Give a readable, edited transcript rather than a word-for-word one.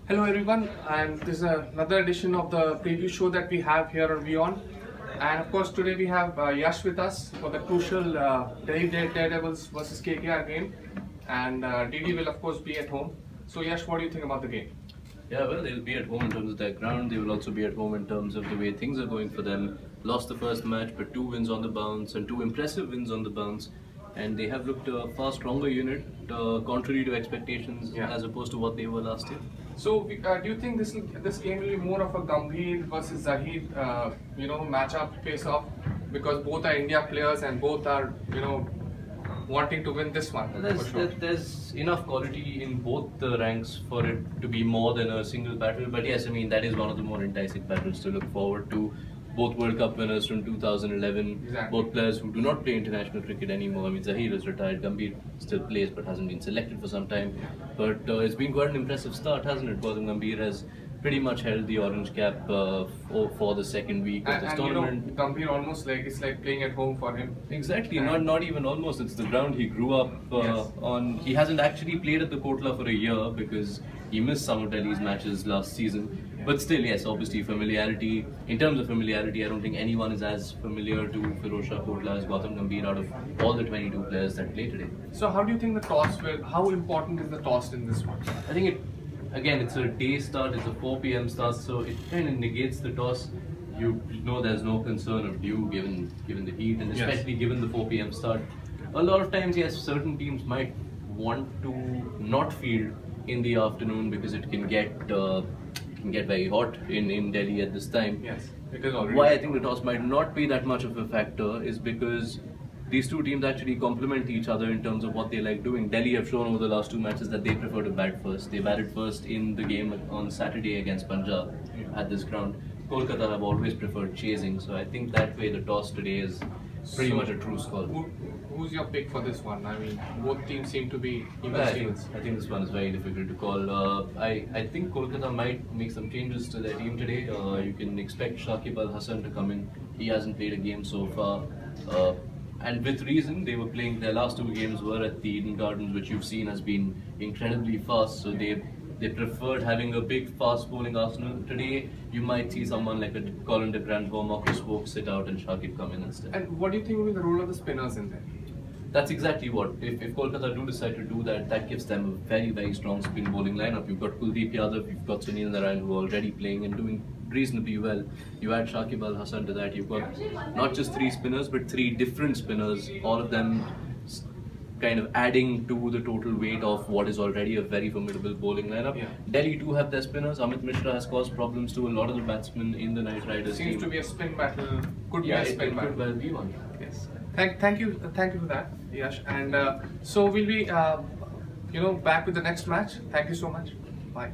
Hello everyone, and this is another edition of the preview show that we have here on WION. And of course today we have Yash with us for the crucial Delhi Daredevils versus KKR game, and DD will of course be at home. So Yash, what do you think about the game? Yeah, well, they'll be at home in terms of their ground. They will also be at home in terms of the way things are going for them. Lost the first match, but 2 wins on the bounce and 2 impressive wins on the bounce. And they have looked a far stronger unit, contrary to expectations, as opposed to what they were last year. So, do you think this game will be more of a Gambhir versus Zahid, matchup face-off, because both are India players and both are, wanting to win this one? There's enough quality in both the ranks for it to be more than a single battle. But yes, I mean that is one of the more enticing battles to look forward to. Both World Cup winners from 2011, exactly. Both players who do not play international cricket anymore. I mean, Zahir is retired, Gambhir still plays but hasn't been selected for some time. But it's been quite an impressive start, hasn't it? Gautam Gambhir has pretty much held the orange cap for the second week of this tournament. Gambhir almost it's like playing at home for him. Exactly, not even almost. It's the ground he grew up on. He hasn't actually played at the Kotla for a year because he missed some of Delhi's matches last season. But still, yes, obviously familiarity. In terms of familiarity, I don't think anyone is as familiar to Firozshah Kotla as Gautam Gambhir out of all the 22 players that play today. So how do you think the toss how important is the toss in this one? I think again, it's a day start, it's a 4 p.m. start, so it kind of negates the toss. You know there's no concern of dew given the heat, and especially given the 4 p.m. start. A lot of times, yes, certain teams might want to not field in the afternoon because it can get very hot in Delhi at this time. Yes, it is already. Why I think the toss might not be that much of a factor is because these two teams actually complement each other in terms of what they like doing. Delhi have shown over the last 2 matches that they prefer to bat first. They batted first in the game on Saturday against Punjab at this ground. Kolkata have always preferred chasing, so I think that way the toss today is pretty much a true call. Who's your pick for this one? I mean, both teams seem to be I think this one is very difficult to call. I think Kolkata might make some changes to their team today. You can expect Shakib Al Hasan to come in. He hasn't played a game so far. And with reason, they were playing, their last 2 games were at the Eden Gardens, which you've seen has been incredibly fast. So they preferred having a big fast bowling arsenal. Today, you might see someone like a Colin de Grandhomme or Chris Woakes sit out and Shakib come in instead. And what do you think will be the role of the spinners in there? That's exactly what. If Kolkata do decide to do that, that gives them a very, very strong spin bowling lineup. You've got Kuldeep Yadav, you've got Sunil Narine who are already playing and doing reasonably well. You add Shakib Al Hasan to that, you've got not just 3 spinners but 3 different spinners, all of them kind of adding to the total weight of what is already a very formidable bowling lineup. Delhi do have their spinners. Amit Mishra has caused problems to a lot of the batsmen in the Knight Riders team. Seems to be a spin battle. Could be a spin battle. Could well be one. Yes. Thank you for that, Yash. And so we'll be back with the next match. Thank you so much. Bye.